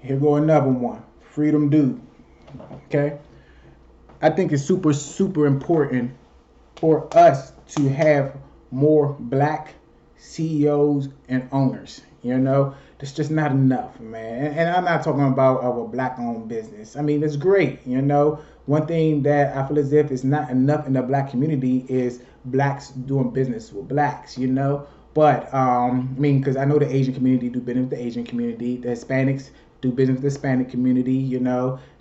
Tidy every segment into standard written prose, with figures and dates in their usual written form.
Here go another one. Freedom dude. Okay. I think it's super important for us to have more black CEOs and owners. That's just not enough, man. And I'm not talking about of a black-owned business. I mean, it's great. One thing that I feel as if is not enough in the black community is blacks doing business with blacks. But I mean, because I know the Asian community do business with the Asian community, the Hispanics do business with the Hispanic community.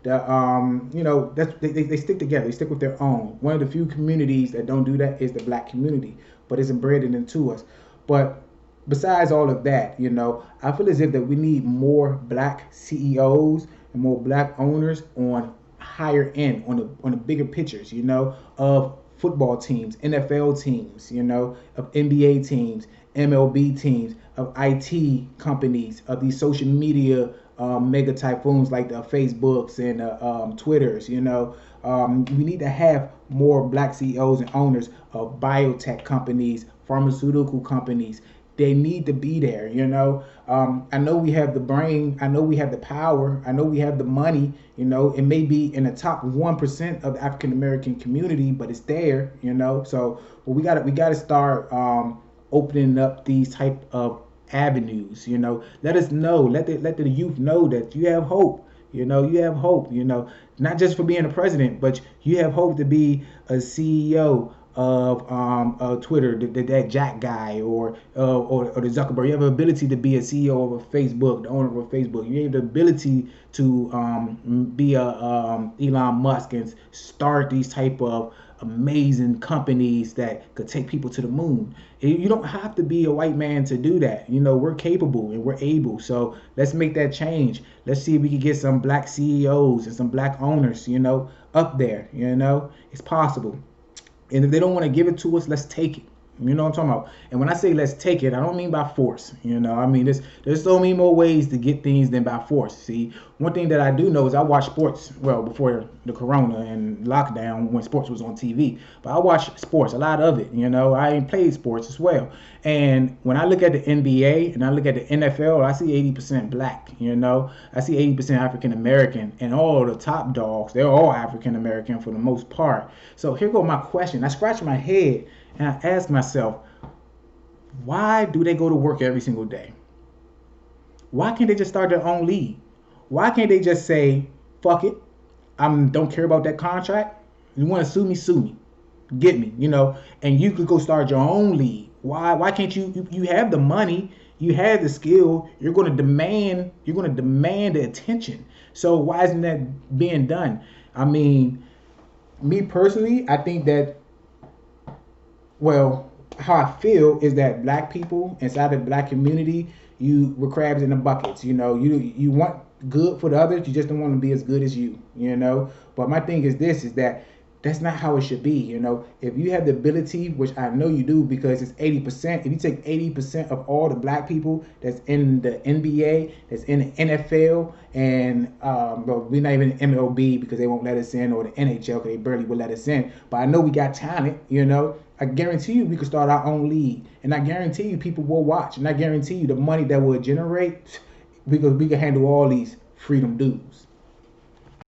That's they stick together. They stick with their own. One of the few communities that don't do that is the black community, but it's embedded into us. But besides all of that, I feel as if that we need more black CEOs and more black owners on higher end, on the bigger pictures, of football teams, NFL teams, of NBA teams, MLB teams, of IT companies, of these social media mega typhoons like the Facebooks and Twitters. We need to have more black CEOs and owners of biotech companies, pharmaceutical companies. They need to be there. I know we have the brain. I know we have the power. I know we have the money. It may be in the top 1% of the African American community, but it's there. So well, we got to start opening up these type of avenues. Let us know. Let the youth know that you have hope. You have hope. Not just for being a president, but you have hope to be a CEO of Twitter, that Jack guy, or the Zuckerberg. You have the ability to be a CEO of a Facebook, the owner of a Facebook. You have the ability to be a Elon Musk and start these type of amazing companies that could take people to the moon. You don't have to be a white man to do that. We're capable and we're able. So let's make that change. Let's see if we can get some black CEOs and some black owners, up there. It's possible. And if they don't want to give it to us, let's take it. You know what I'm talking about? And when I say let's take it, I don't mean by force. I mean there's so many more ways to get things than by force. See, one thing that I do know is I watch sports. Well, before the corona and lockdown, when sports was on TV, but I watch sports, a lot of it. I ain't played sports as well. And when I look at the NBA and I look at the NFL, I see 80% black. I see 80% African American, and all the top dogs, they're all African American for the most part. So here go my question. I scratch my head and I ask myself, why do they go to work every single day? Why can't they just start their own league? Why can't they just say, fuck it, I don't care about that contract. You want to sue me, get me, and you could go start your own league. Why can't you have the money, you have the skill, you're going to demand the attention. So why isn't that being done? I mean, me personally, I think that, well, how I feel is that black people inside the black community, we're crabs in the buckets. You want good for the others, you just don't want to be as good as you. But my thing is this: is that that's not how it should be. If you have the ability, which I know you do, because it's 80%. If you take 80% of all the black people that's in the NBA, that's in the NFL, and but we're not even in MLB because they won't let us in, or the NHL because they barely will let us in. But I know we got talent. I guarantee you we could start our own league, and I guarantee you people will watch, and I guarantee you the money that will generate, we could handle all these freedom dues.